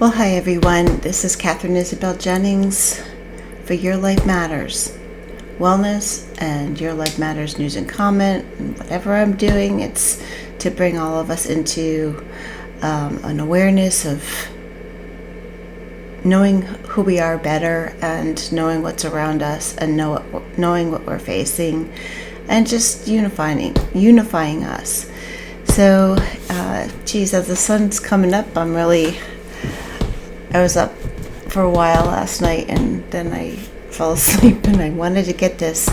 Well, hi everyone. This is Catherine Isabel Jennings for Your Life Matters Wellness and Your Life Matters News and Comment. And whatever I'm doing, it's to bring all of us into an awareness of knowing who we are better and knowing what's around us and knowing what we're facing and just unifying us. So, as the sun's coming up, I was up for a while last night and then I fell asleep, and I wanted to get this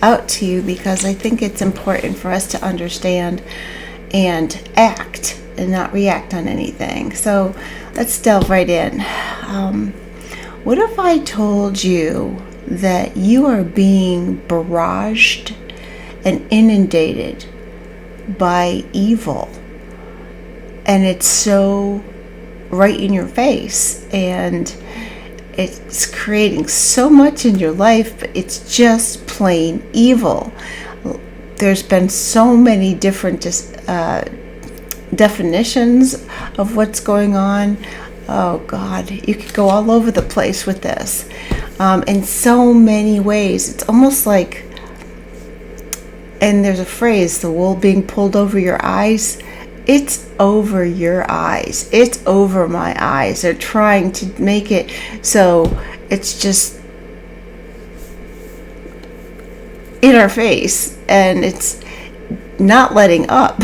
out to you because I think it's important for us to understand and act and not react on anything. So let's delve right in. What if I told you that you are being barraged and inundated by evil, and it's so right in your face, and it's creating so much in your life, but it's just plain evil? There's been so many different definitions of what's going on. Oh God, you could go all over the place with this in so many ways. It's almost like, and there's a phrase, the wool being pulled over your eyes. It's over your eyes. It's over my eyes. They're trying to make it so it's just in our face, and it's not letting up.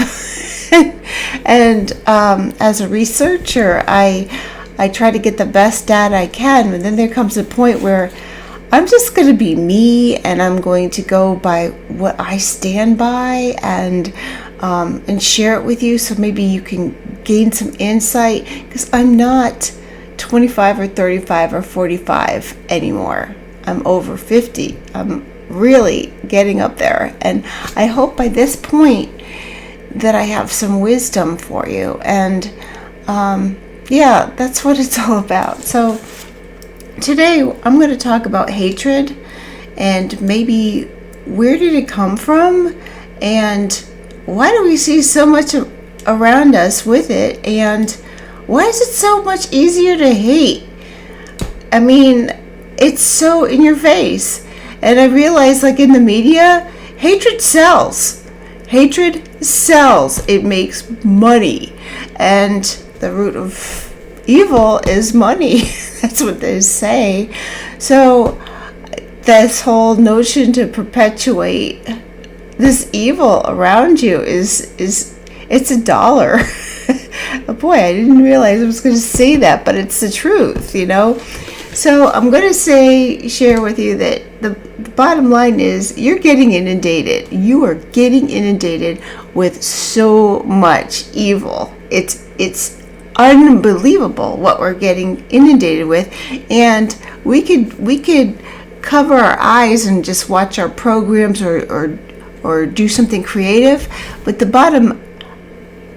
And as a researcher, I try to get the best data I can, but then there comes a point where I'm just going to be me, and I'm going to go by what I stand by and share it with you, so maybe you can gain some insight, because I'm not 25 or 35 or 45 anymore. I'm over 50. I'm really getting up there, and I hope by this point that I have some wisdom for you. And that's what it's all about. So today I'm going to talk about hatred, and maybe where did it come from, and why do we see so much around us with it, and why is it so much easier to hate? I mean, it's so in your face. And I realize, like in the media, hatred sells. Hatred sells. It makes money. And the root of evil is money. That's what they say. So this whole notion to perpetuate this evil around you is it's $1. Oh boy, I didn't realize I was going to say that, but it's the truth, So I'm going to share with you that the bottom line is you're getting inundated. You are getting inundated with so much evil. It's unbelievable what we're getting inundated with, and we could cover our eyes and just watch our programs or do something creative, but the bottom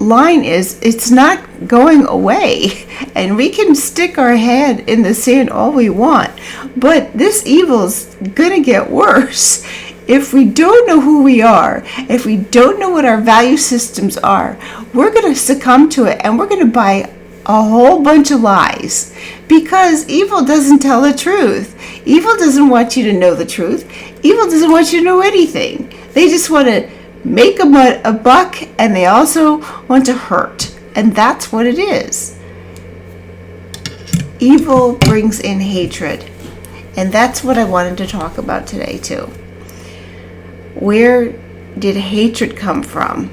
line is it's not going away, and we can stick our head in the sand all we want, but this evil's gonna get worse if we don't know who we are. If we don't know what our value systems are, we're gonna succumb to it, and we're gonna buy a whole bunch of lies, because evil doesn't tell the truth. Evil doesn't want you to know the truth. Evil doesn't want you to know anything. They just want to make a buck, and they also want to hurt. And that's what it is. Evil brings in hatred. And that's what I wanted to talk about today too. Where did hatred come from?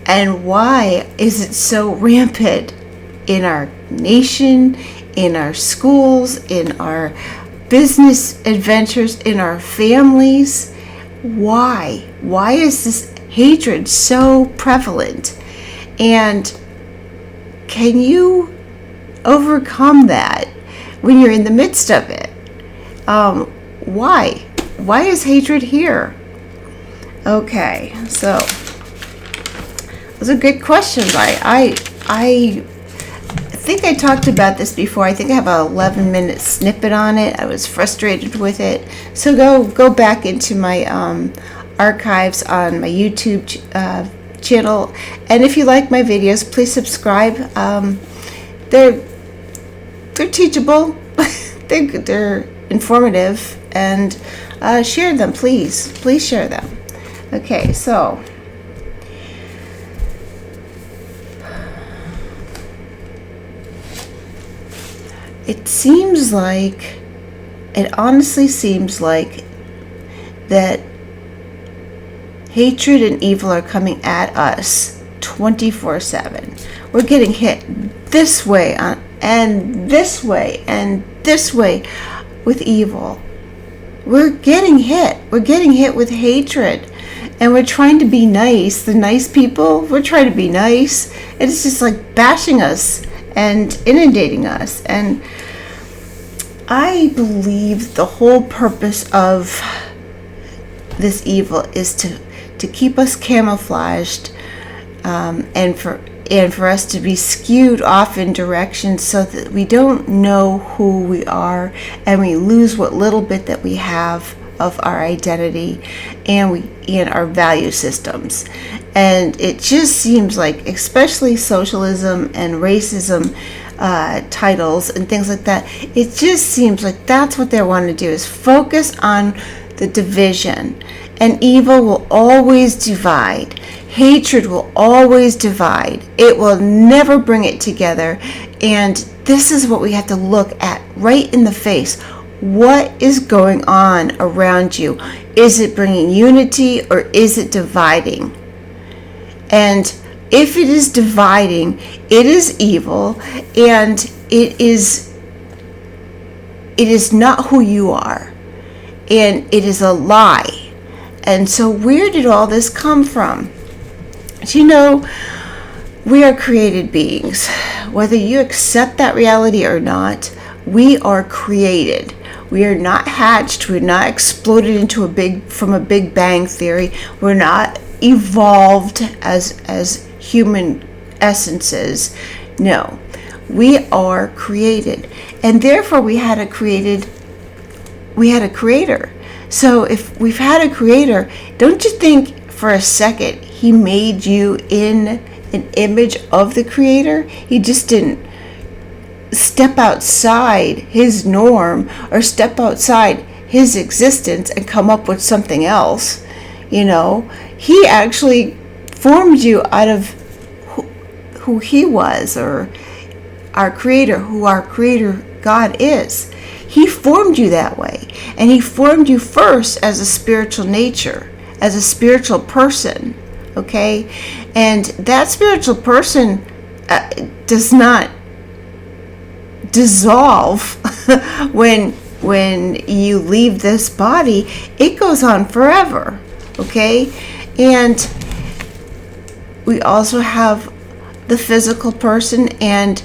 And why is it so rampant in our nation, in our schools, in our business adventures, in our families? Why? Why is this hatred so prevalent? And can you overcome that when you're in the midst of it? Why? Why is hatred here? Okay, so those are good questions. I think I talked about this before. I think I have an 11-minute snippet on it. I was frustrated with it. So go back into my archives on my YouTube channel. And if you like my videos, please subscribe. They're they're teachable. They're informative, and share them, please. Please share them. Okay, so it honestly seems like that hatred and evil are coming at us 24/7. We're getting hit this way and this way and this way with evil. We're getting hit. We're getting hit with hatred. And we're trying to be nice. The nice people, we're trying to be nice. And it's just like bashing us and inundating us. And I believe the whole purpose of this evil is to keep us camouflaged, and for us to be skewed off in directions so that we don't know who we are, and we lose what little bit that we have of our identity and our value systems. And it just seems like, especially socialism and racism titles and things like that, it just seems like that's what they want to do, is focus on the division. And evil will always divide. Hatred will always divide. It will never bring it together. And this is what we have to look at right in the face. What is going on around you? Is it bringing unity, or is it dividing? And if it is dividing, it is evil, and it is not who you are, and it is a lie. And so where did all this come from? Do you know, we are created beings. Whether you accept that reality or not, we are created. We are not hatched. We're not exploded from a big bang theory. We're not evolved as human essences. No, we are created, and therefore we had a creator. So if we've had a creator, don't you think for a second he made you in an image of the creator? He just didn't step outside his norm or step outside his existence and come up with something else. You know, he actually formed you out of who he was, or our creator, who our creator God is. He formed you that way, and he formed you first as a spiritual nature, as a spiritual person, okay? And that spiritual person does not dissolve when you leave this body. It goes on forever, okay? And we also have the physical person, and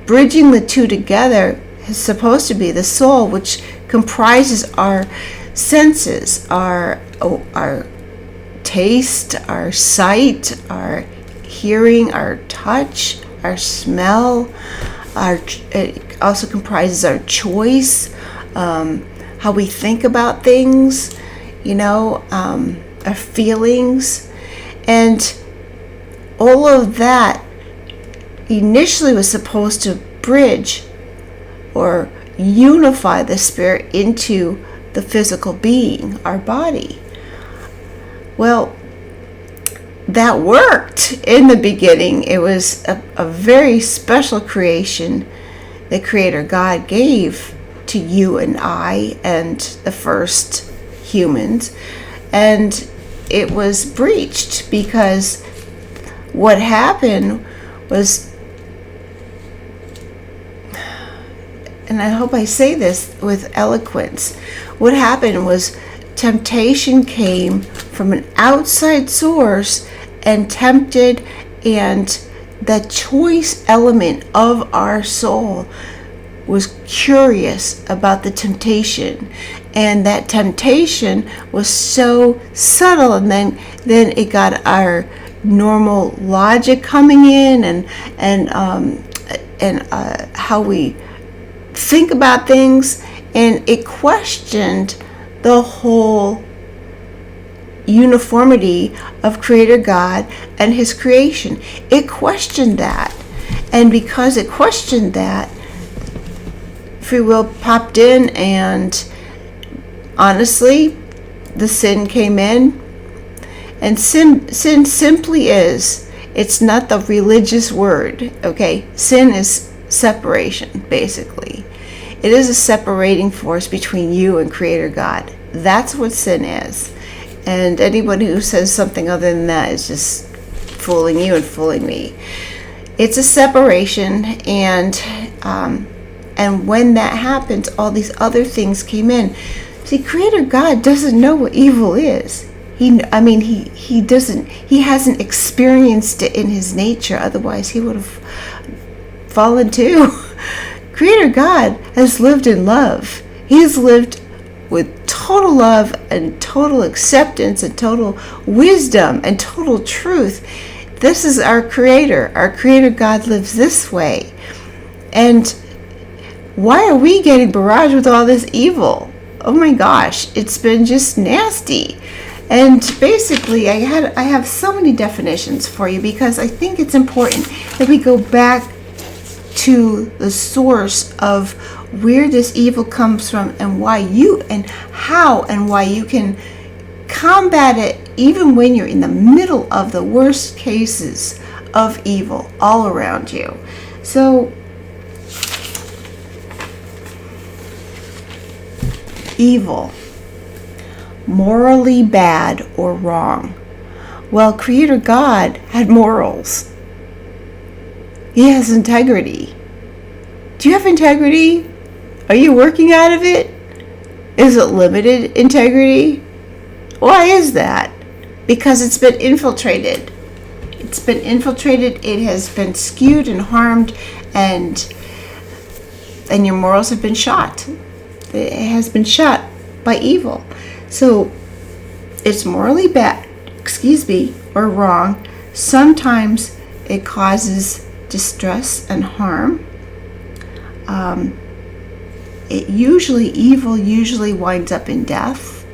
bridging the two together is supposed to be the soul, which comprises our senses, our taste, our sight, our hearing, our touch, our smell. It also comprises our choice, how we think about things, our feelings. And all of that initially was supposed to bridge or unify the spirit into the physical being, our body. Well, that worked in the beginning. It was a very special creation that Creator God gave to you and I and the first humans. And it was breached because what happened was, and I hope I say this with eloquence, what happened was temptation came from an outside source and tempted, and the choice element of our soul was curious about the temptation, and that temptation was so subtle, and then it got our normal logic coming in, and how we think about things, and it questioned the whole uniformity of Creator God and His creation. It questioned that, and because it questioned that, free will popped in, and honestly, the sin came in. And sin simply is, it's not the religious word, okay? Sin is separation, basically. It is a separating force between you and Creator God. That's what sin is. And anyone who says something other than that is just fooling you and fooling me. It's a separation, and when that happens, all these other things came in. See, Creator God doesn't know what evil is. He hasn't experienced it in his nature. Otherwise, he would have fallen too. Creator God has lived in love. He has lived with total love and total acceptance and total wisdom and total truth. This is our Creator. Our Creator God lives this way. And why are we getting barraged with all this evil? Oh my gosh, it's been just nasty. And basically, I have so many definitions for you, because I think it's important that we go back to the source of where this evil comes from, and why you, and how and why you can combat it even when you're in the middle of the worst cases of evil all around you. So, evil. Morally bad or wrong. Well, Creator God had morals. He has integrity. Do you have integrity? Are you working out of it? Is it limited integrity? Why is that? Because it's been infiltrated. It's been infiltrated. It has been skewed and harmed, and your morals have been shot. It has been shot by evil. So it's morally bad, or wrong. Sometimes it causes distress and harm. Evil usually winds up in death.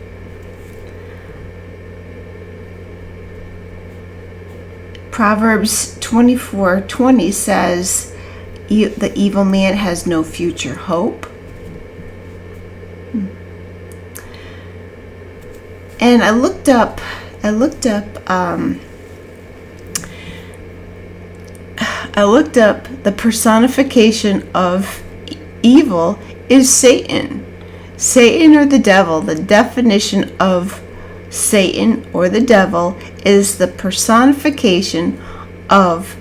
Proverbs 24:20 says, the evil man has no future hope. And I looked up the personification of evil is Satan. Satan, or the devil. The definition of Satan or the devil is the personification of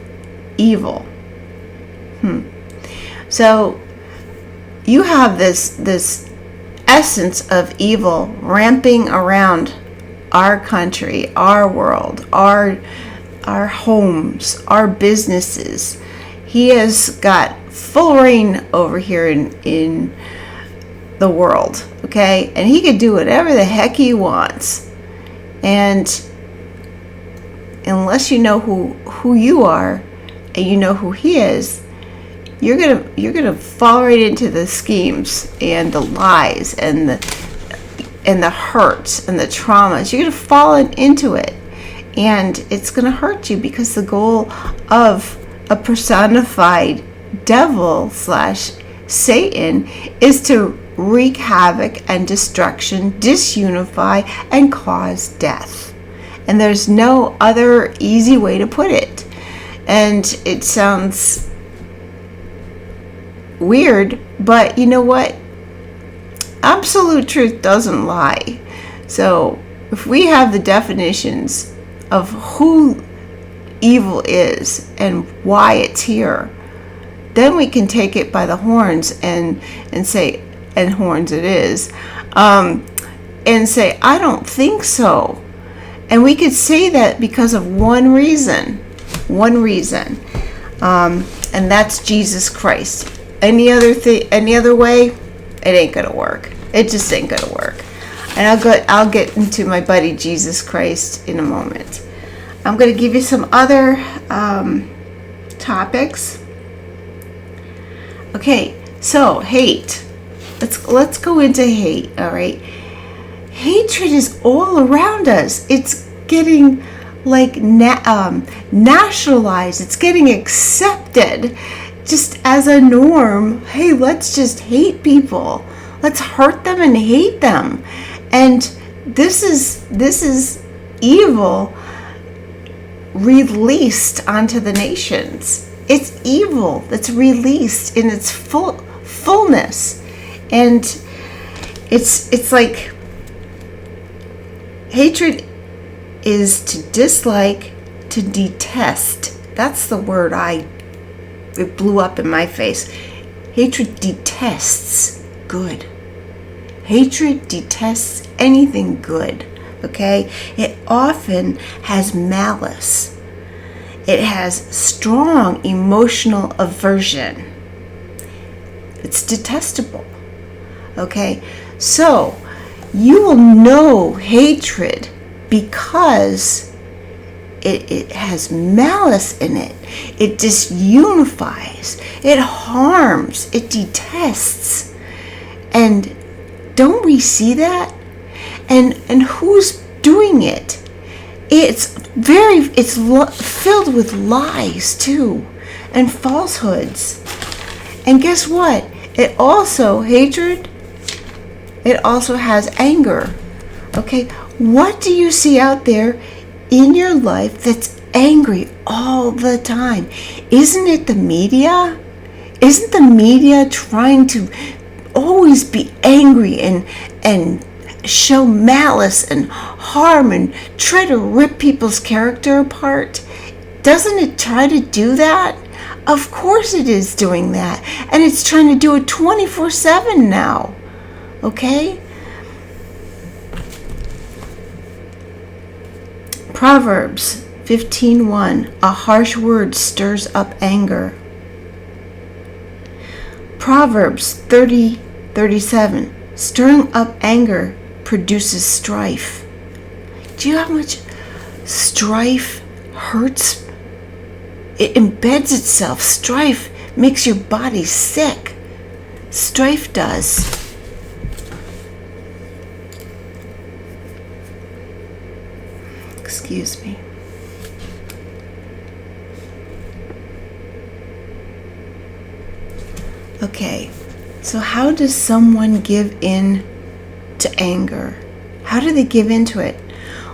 evil. So you have this essence of evil ramping around our country, our world, our homes, our businesses. He has got full reign over here in the world, okay? And he can do whatever the heck he wants. And unless you know who you are and you know who he is, you're gonna fall right into the schemes and the lies and the hurts and the traumas. You're gonna fall into it, and it's gonna hurt you, because the goal of a personified devil / Satan is to wreak havoc and destruction, disunify, and cause death. And there's no other easy way to put it. And it sounds weird, but you know what? Absolute truth doesn't lie. So if we have the definitions of who evil is and why it's here, then we can take it by the horns and say, and horns it is, and say, I don't think so. And we could say that because of one reason, and that's Jesus Christ. Any other way, it ain't gonna work. It just ain't gonna work. And I'll get into my buddy Jesus Christ in a moment. I'm gonna give you some other topics. Okay, so hate. Let's go into hate. All right, hatred is all around us. It's getting like nationalized. It's getting accepted just as a norm, hey, let's just hate people. Let's hurt them and hate them. And this is evil released onto the nations. It's evil that's released in its fullness. And it's like hatred is to dislike, to detest. That's the word it blew up in my face. Hatred detests good. Hatred detests anything good, okay? It often has malice. It has strong emotional aversion. It's detestable, okay? So, you will know hatred because it has malice in it. It disunifies. It harms. It detests. And don't we see that? And who's doing it? It's filled with lies too, and falsehoods. And guess what? Hatred, it also has anger. Okay, what do you see out there in your life that's angry all the time? Isn't it the media? Isn't the media trying to always be angry and show malice and harm and try to rip people's character apart? Doesn't it try to do that? Of course it is doing that. And it's trying to do it 24/7 now. Okay? Proverbs 15:1, a harsh word stirs up anger. Proverbs 30:37, stirring up anger produces strife. Do you know how much strife hurts? It embeds itself. Strife makes your body sick. Strife does. Excuse me. Okay, so how does someone give in to anger? How do they give into it?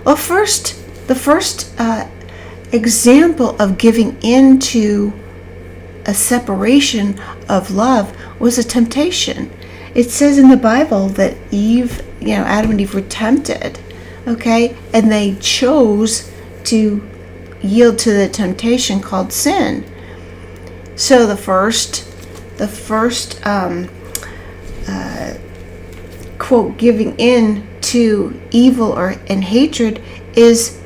Well, the first example of giving in to a separation of love was a temptation. It says in the Bible that Adam and Eve were tempted, okay, and they chose to yield to the temptation called sin. So the first quote, giving in to evil and hatred is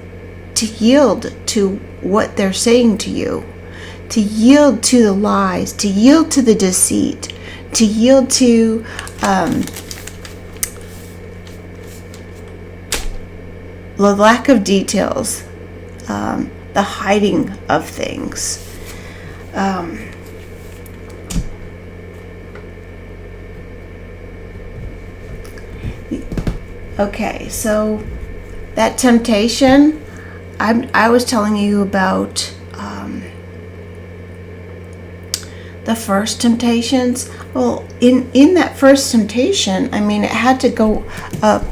to yield to what they're saying to you, to yield to the lies, to yield to the deceit, to yield to the lack of details, the hiding of things. Okay, so that temptation, I was telling you about the first temptations. Well, in that first temptation, it had to go up.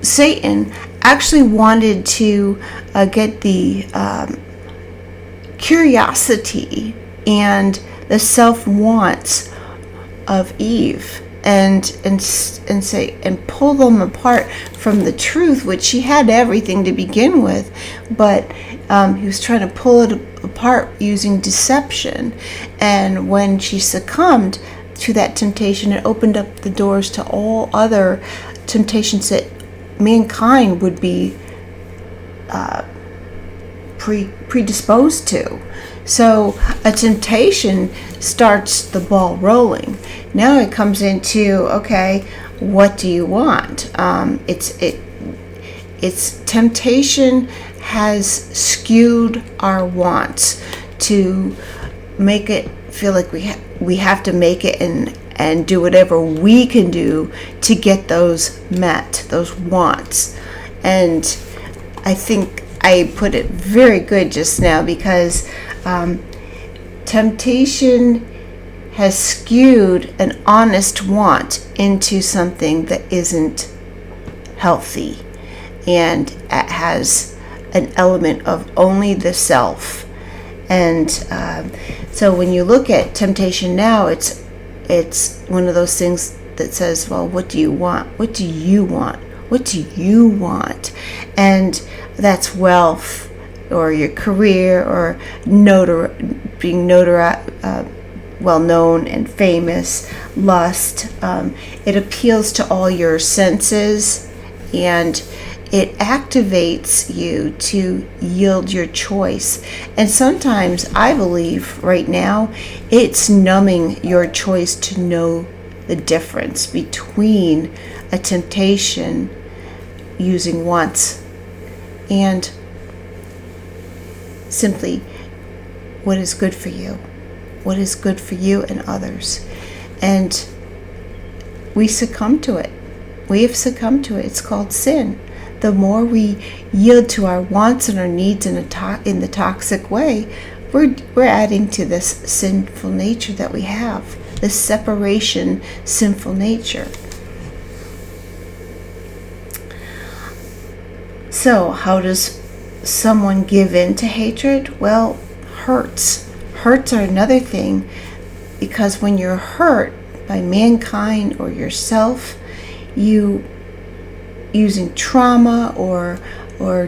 Satan actually wanted to get the curiosity and the self-wants of Eve and pull them apart from the truth, which she had everything to begin with, but he was trying to pull it apart using deception. And when she succumbed to that temptation, it opened up the doors to all other temptations that mankind would be predisposed to. So a temptation starts the ball rolling. Now it comes into, okay, what do you want? It's temptation has skewed our wants to make it feel like we have to make it and do whatever we can do to get those met, those wants. And I think I put it very good just now, because temptation has skewed an honest want into something that isn't healthy, and it has an element of only the self. And so when you look at temptation now, it's one of those things that says, well, what do you want? What do you want? What do you want? And that's wealth, or your career, or being well known and famous, lust. It appeals to all your senses, and it activates you to yield your choice. And sometimes, I believe right now, it's numbing your choice to know the difference between a temptation using wants and simply what is good for you. What is good for you and others. And we succumb to it. We have succumbed to it. It's called sin. The more we yield to our wants and our needs in the toxic way, we're adding to this sinful nature that we have. This separation, sinful nature. So, how does someone give in to hatred? Well, hurts. Hurts are another thing, because when you're hurt by mankind or yourself, you using trauma or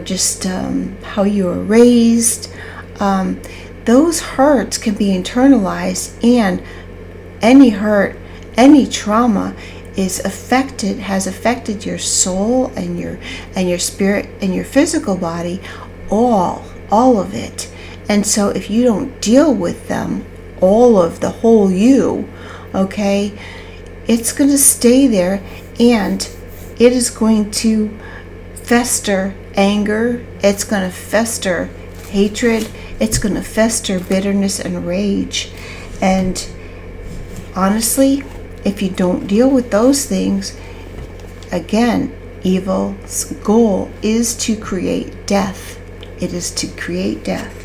just how you were raised, those hurts can be internalized, and any hurt, any trauma has affected your soul and your spirit and your physical body, all of it. And so if you don't deal with them, all of the whole you, okay, it's going to stay there, and it is going to fester anger, it's going to fester hatred, it's going to fester bitterness and rage. And honestly, if you don't deal with those things, again, evil's goal is to create death. It is to create death.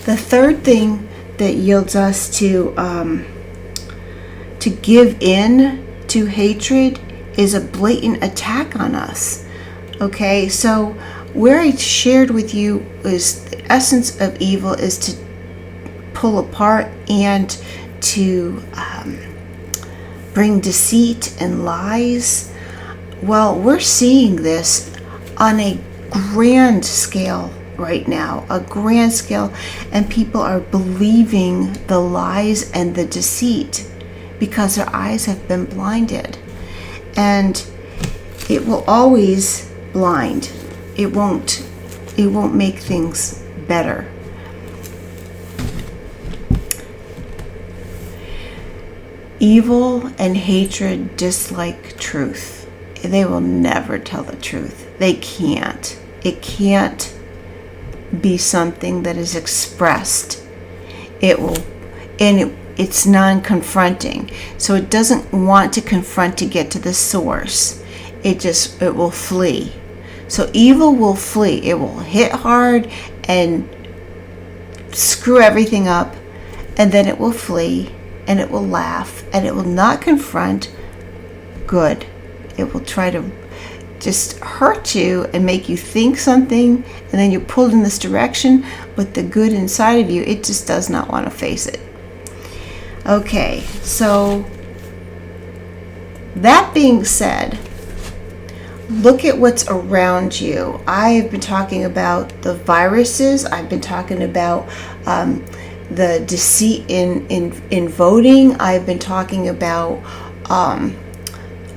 The third thing that yields us to give in to hatred is a blatant attack on us. Okay, so where I shared with you is the essence of evil is to pull apart and to bring deceit and lies. Well, we're seeing this on a grand scale right now, a grand scale, and people are believing the lies and the deceit because their eyes have been blinded. And it will always blind. It won't make things better. Evil and hatred dislike truth. They will never tell the truth. They can't. It can't be something that is expressed. It's non-confronting. So it doesn't want to confront to get to the source. It will flee. So evil will flee. It will hit hard and screw everything up, and then it will flee, and it will laugh, and it will not confront good. It will try to just hurt you and make you think something, and then you're pulled in this direction, but the good inside of you, it just does not want to face it. Okay, so that being said, look at what's around you. I've been talking about the viruses. I've been talking about the deceit in voting. I've been talking about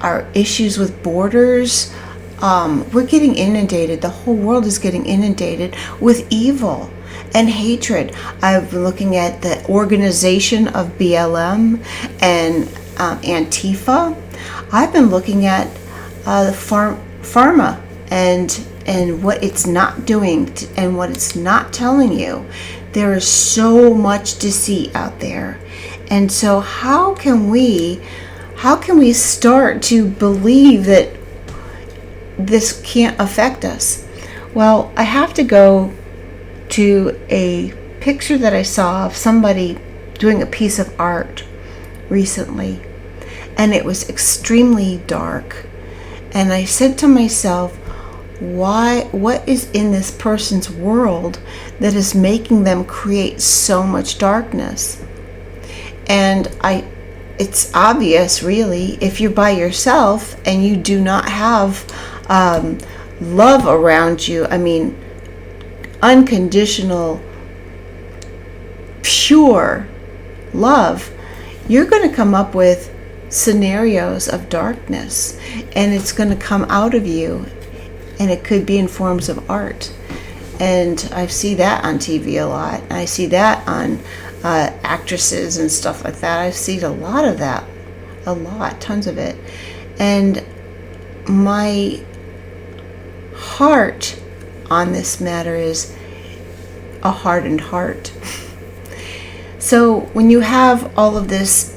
our issues with borders. We're getting inundated. The whole world is getting inundated with evil and hatred. I've been looking at the organization of BLM and Antifa. I've been looking at the pharma and what it's not doing and what it's not telling you. There is so much deceit out there. And so how can we start to believe that this can't affect us? Well, I have to go to a picture that I saw of somebody doing a piece of art recently, and it was extremely dark. And I said to myself, what is in this person's world that is making them create so much darkness? And it's obvious, really, if you're by yourself and you do not have love around you. I mean, unconditional, pure love. You're going to come up with scenarios of darkness, and it's going to come out of you, and it could be in forms of art. And I see that on TV a lot. I see that on actresses and stuff like that. I've seen a lot of that, tons of it. And my heart on this matter is a hardened heart. So when you have all of this,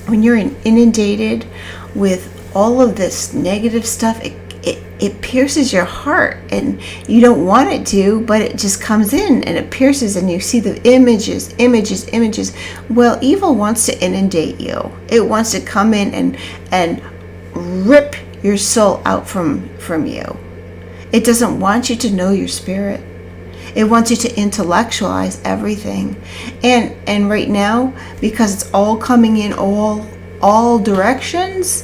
when you're inundated with all of this negative stuff, it pierces your heart, and you don't want it to, but it just comes in and it pierces, and you see the images. Well, evil wants to inundate you. It wants to come in and rip your soul out from you. It doesn't want you to know your spirit. It wants you to intellectualize everything. And right now, because it's all coming in all directions,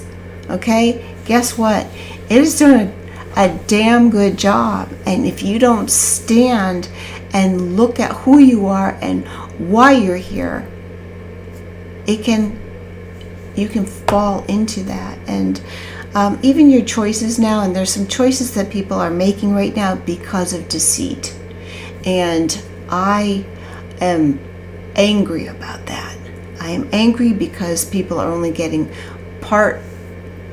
okay, guess what? It is doing a damn good job. And if you don't stand and look at who you are and why you're here, you can fall into that. And even your choices now, and there's some choices that people are making right now because of deceit. And I am angry about that. I am angry because people are only getting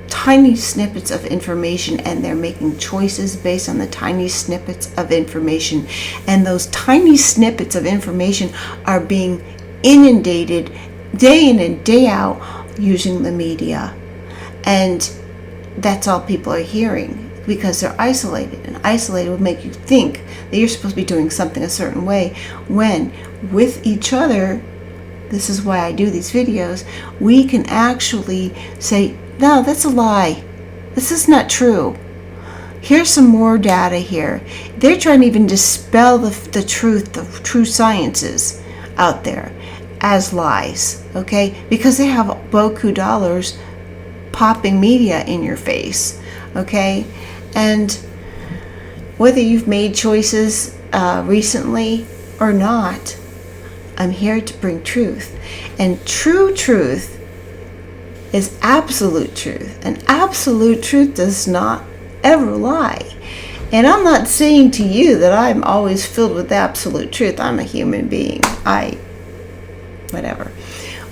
tiny snippets of information, and they're making choices based on the tiny snippets of information. And those tiny snippets of information are being inundated day in and day out using the media. And that's all people are hearing, because they're isolated, and isolated will make you think that you're supposed to be doing something a certain way, when with each other, this is why I do these videos, we can actually say, no, that's a lie. This is not true. Here's some more data here. They're trying to even dispel the true sciences out there as lies, okay? Because they have beaucoup dollars popping media in your face, okay? And whether you've made choices recently or not, I'm here to bring truth. And true truth is absolute truth. And absolute truth does not ever lie. And I'm not saying to you that I'm always filled with absolute truth. I'm a human being. Whatever.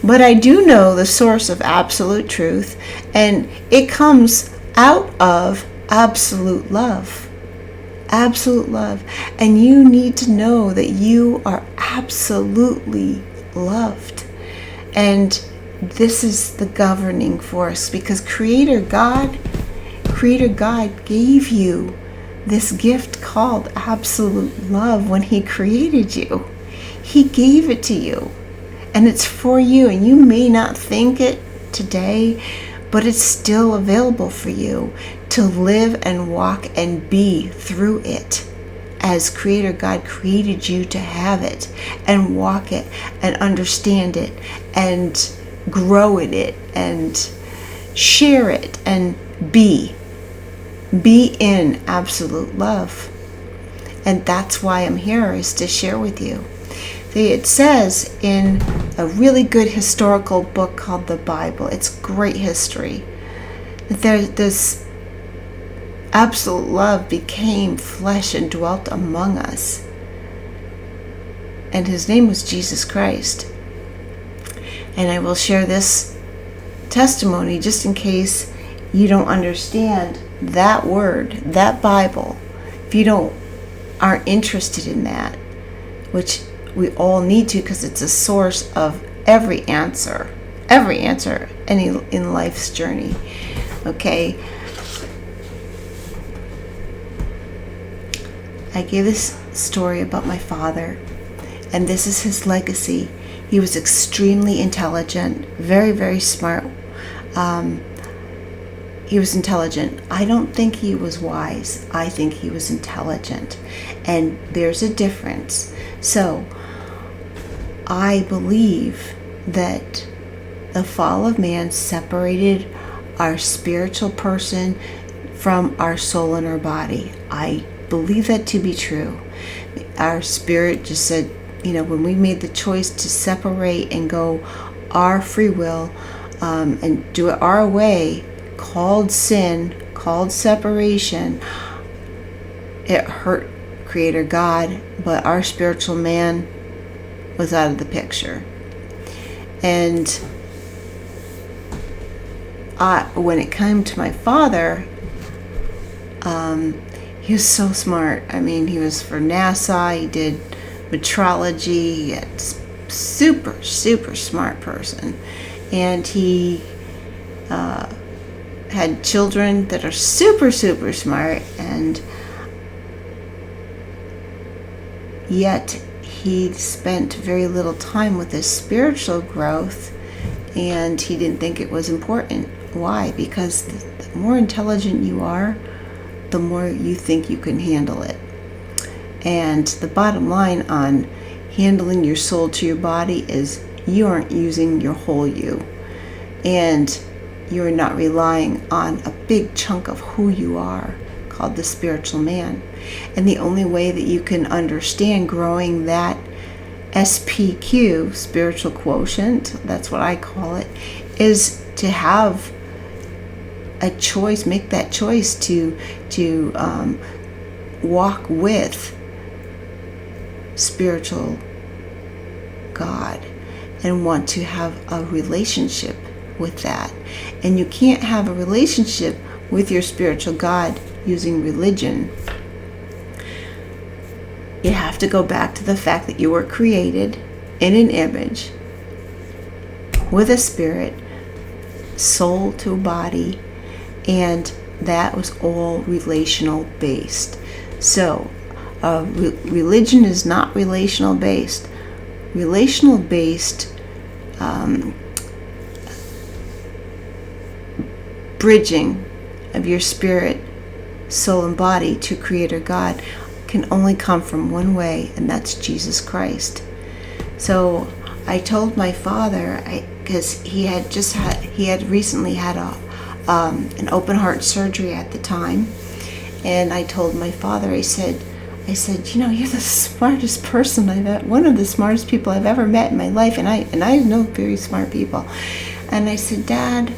But I do know the source of absolute truth, and it comes out of absolute love. Absolute love. And you need to know that you are absolutely loved. And this is the governing force, because Creator God gave you this gift called absolute love when He created you. He gave it to you, and it's for you. And you may not think it today, but it's still available for you to live and walk and be through it, as Creator God created you to have it and walk it and understand it and grow in it and share it and be in absolute love. And that's why I'm here, is to share with you. See, it says in a really good historical book called the Bible, it's great history, that this absolute love became flesh and dwelt among us. And His name was Jesus Christ. And I will share this testimony just in case you don't understand that word, that Bible. If you aren't interested in that, which we all need to, because it's a source of every answer in life's journey. Okay. I gave this story about my father. And this is his legacy. He was extremely intelligent, very, very smart. He was intelligent. I don't think he was wise. I think he was intelligent. And there's a difference. So, I believe that the fall of man separated our spiritual person from our soul and our body. I believe that to be true. Our spirit just said, when we made the choice to separate and go our free will and do it our way, called sin, called separation, it hurt Creator God, but our spiritual man was out of the picture. And when it came to my father, he was so smart. I mean, he was for NASA, he did metrology, super, super smart person. And he had children that are super, super smart, and yet he spent very little time with his spiritual growth, and he didn't think it was important. Why? Because the more intelligent you are, the more you think you can handle it. And the bottom line on handling your soul to your body is you aren't using your whole you. And you're not relying on a big chunk of who you are, called the spiritual man. And the only way that you can understand growing that SPQ, spiritual quotient, that's what I call it, is to have a choice, make that choice to walk with spiritual God and want to have a relationship with that. And you can't have a relationship with your spiritual God using religion. You have to go back to the fact that you were created in an image with a spirit, soul to a body, and that was all relational based. So religion is not relational based. Relational based bridging of your spirit, soul, and body to Creator God can only come from one way, and that's Jesus Christ. So I told my father, because he had recently had an open heart surgery at the time, and I told my father, I said, you're the smartest person one of the smartest people I've ever met in my life, and I know very smart people. And I said, Dad,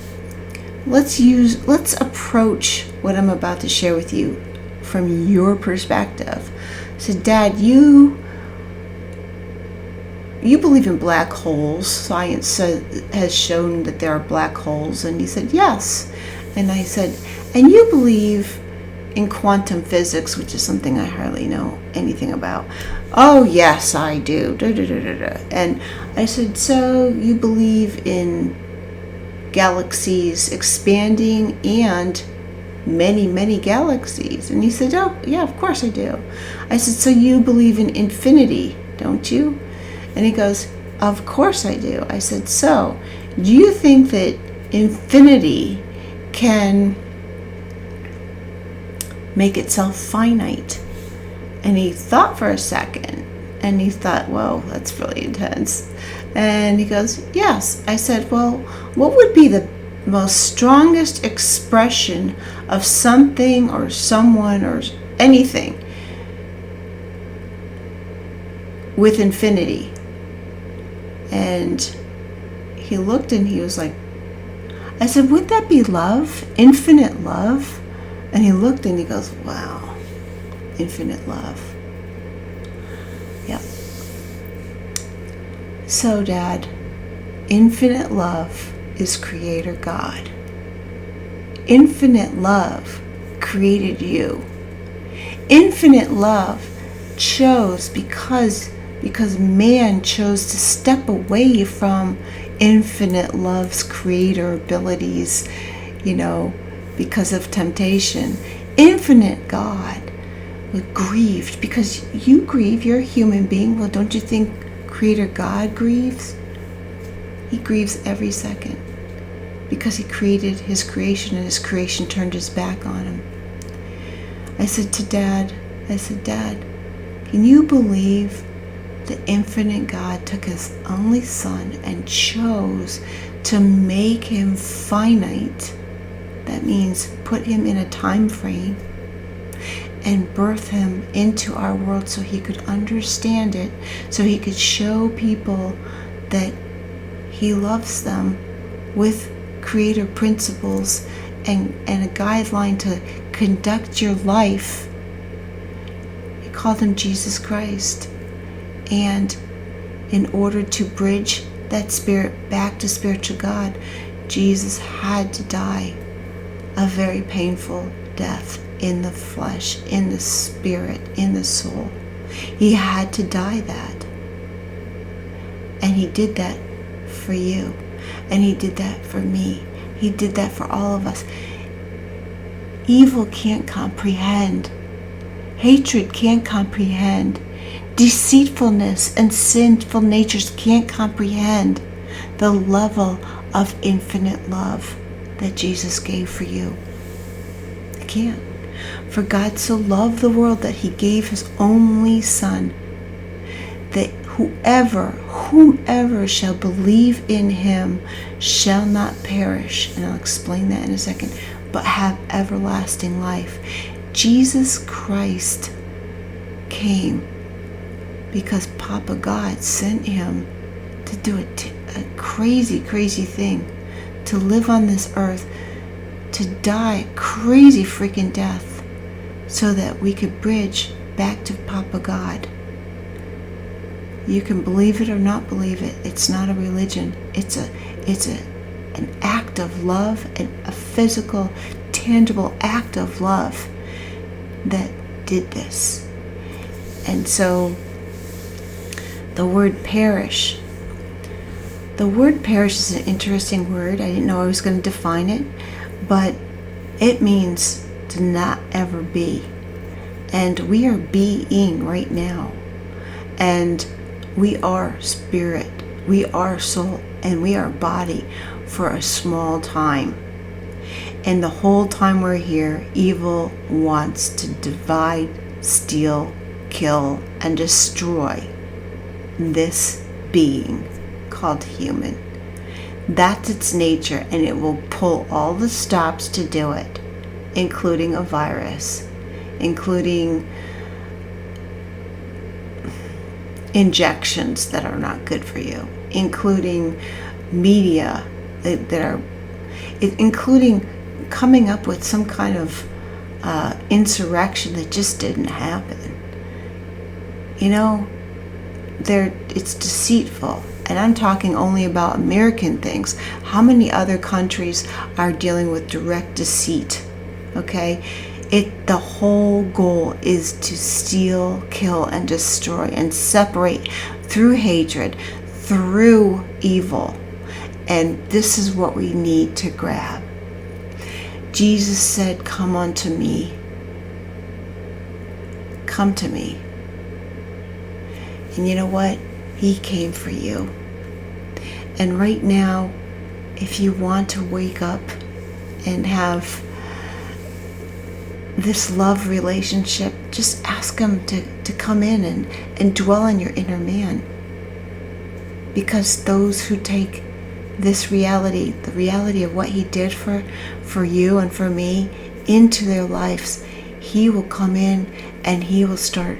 let's approach what I'm about to share with you from your perspective. I said, Dad, you believe in black holes. Science has shown that there are black holes. And he said, yes. And I said, and you believe in quantum physics, which is something I hardly know anything about. Oh, yes, I do. Da, da, da, da, da. And I said, so you believe in galaxies expanding and many, many galaxies? And he said, oh, yeah, of course I do. I said, so you believe in infinity, don't you? And he goes, of course I do. I said, so do you think that infinity can make itself finite? And he thought for a second, and he thought, well, that's really intense. And he goes, yes. I said, well, what would be the most strongest expression of something or someone or anything with infinity? And he looked and he was like, I said, would that be love? Infinite love? And he looked and he goes, wow, infinite love. Yep. So, Dad, infinite love is Creator God. Infinite love created you. Infinite love chose because man chose to step away from infinite love's creator abilities, because of temptation. Infinite God grieved, because you grieve. You're a human being. Well, don't you think Creator God grieves? He grieves every second because he created his creation, and his creation turned his back on him. I said, Dad, can you believe the infinite God took his only son and chose to make him finite? That means put him in a time frame and birth him into our world so he could understand it, so he could show people that he loves them with creator principles and a guideline to conduct your life. He called him Jesus Christ. And in order to bridge that spirit back to spiritual God, Jesus had to die a very painful death in the flesh, in the spirit, in the soul. He had to die that. And he did that for you. And he did that for me. He did that for all of us. Evil can't comprehend. Hatred can't comprehend. Deceitfulness and sinful natures can't comprehend the level of infinite love that Jesus gave for you. They can't. For God so loved the world that he gave his only Son, that whomever shall believe in him shall not perish, and I'll explain that in a second, but have everlasting life. Jesus Christ came because Papa God sent him to do a crazy, crazy thing, to live on this earth, to die a crazy freaking death, so that we could bridge back to Papa God. You can believe it or not believe it. It's not a religion. It's an act of love, and a physical, tangible act of love that did this. And so the word perish. The word perish is an interesting word. I didn't know I was going to define it, but it means to not ever be. And we are being right now. And we are spirit, we are soul, and we are body for a small time. And the whole time we're here, evil wants to divide, steal, kill, and destroy this being called human. That's its nature, and it will pull all the stops to do it, including a virus, including injections that are not good for you, including media that are, including coming up with some kind of insurrection that just didn't happen. You know, it's deceitful. And I'm talking only about American things. How many other countries are dealing with direct deceit? Okay? The whole goal is to steal, kill, and destroy, and separate through hatred, through evil. And this is what we need to grab. Jesus said, "Come unto me. Come to me." And you know what? He came for you. And right now, if you want to wake up and have this love relationship, just ask him to come in and dwell in your inner man. Because those who take this reality, the reality of what he did for you and for me, into their lives, he will come in and he will start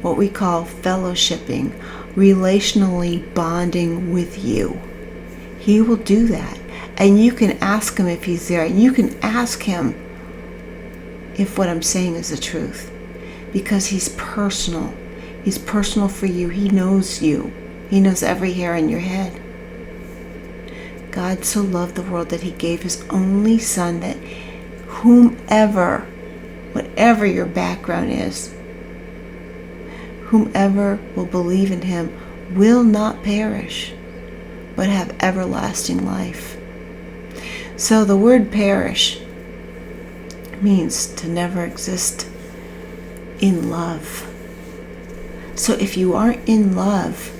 what we call fellowshipping, relationally bonding with you. He will do that. And you can ask him if he's there. And you can ask him if what I'm saying is the truth. Because he's personal. He's personal for you. He knows you. He knows every hair in your head. God so loved the world that he gave his only Son, that whomever, whatever your background is, whomever will believe in him will not perish, but have everlasting life. So the word perish means to never exist in love. So if you aren't in love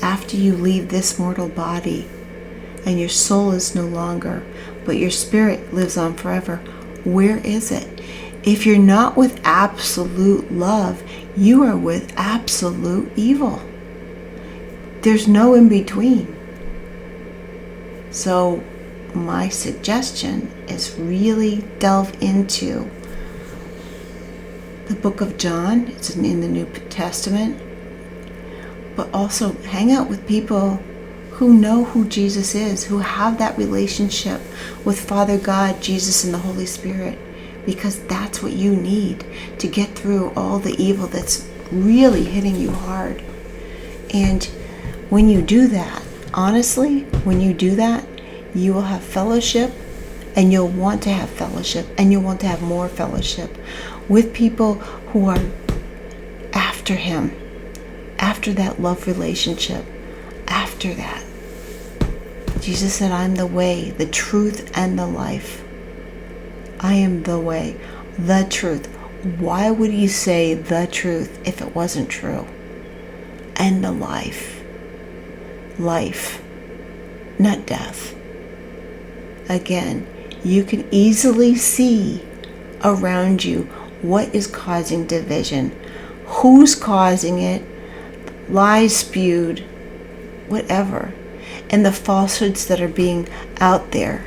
after you leave this mortal body and your soul is no longer, but your spirit lives on forever, where is it? If you're not with absolute love, you are with absolute evil. There's no in between. So my suggestion is really delve into the book of John. It's in the New Testament. But also hang out with people who know who Jesus is, who have that relationship with Father God, Jesus, and the Holy Spirit, because that's what you need to get through all the evil that's really hitting you hard. And when you do that, honestly, when you do that, you will have fellowship, and you'll want to have fellowship, and you'll want to have more fellowship with people who are after Him, after that love relationship, after that. Jesus said, I'm the way, the truth, and the life. I am the way, the truth. Why would you say the truth if it wasn't true? And the life. Life, not death. Again, you can easily see around you what is causing division, who's causing it, lies spewed, whatever, and the falsehoods that are being out there.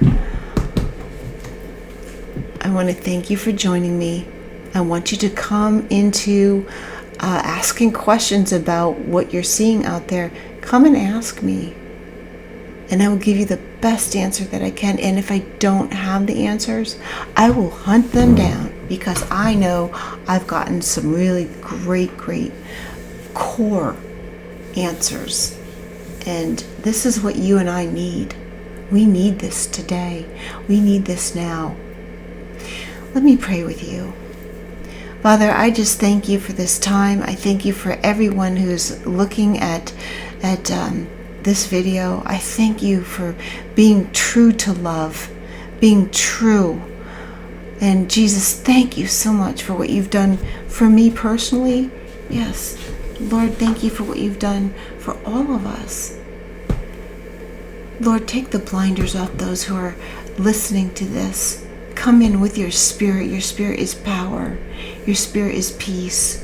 I want to thank you for joining me. I want you to come into asking questions about what you're seeing out there. Come and ask me, and I will give you the best answer that I can. And if I don't have the answers, I will hunt them down, because I know I've gotten some really great core answers. And this is what you and I need. We need this today. We need this now. Let me pray with you. Father, I just thank you for this time. I thank you for everyone who's looking at this video. I thank you for being true to love, being true. And Jesus, thank you so much for what you've done for me personally. Yes, Lord, thank you for what you've done for all of us. Lord, take the blinders off those who are listening to this. Come in with your spirit. Your spirit is power. Your spirit is peace.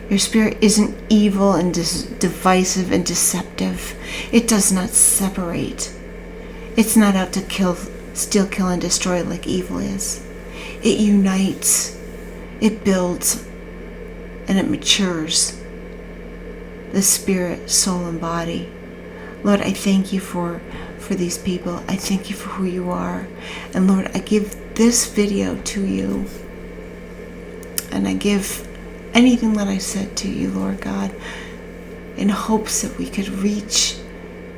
Your spirit isn't evil and divisive and deceptive. It does not separate. It's not out to kill, steal, kill, and destroy like evil is. It unites. It builds. And it matures the spirit, soul, and body. Lord, I thank you for these people. I thank you for who you are. And Lord, I give this video to you. And I give anything that I said to you, Lord God, in hopes that we could reach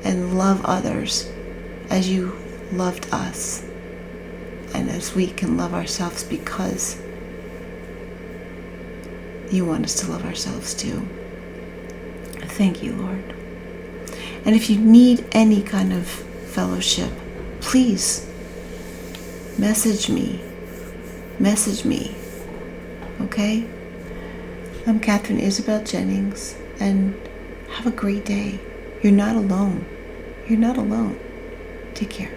and love others as you loved us, and as we can love ourselves, because you want us to love ourselves too. Thank you, Lord. And if you need any kind of fellowship, please message me. Okay? I'm Catherine Isabel Jennings, and have a great day. You're not alone. You're not alone. Take care.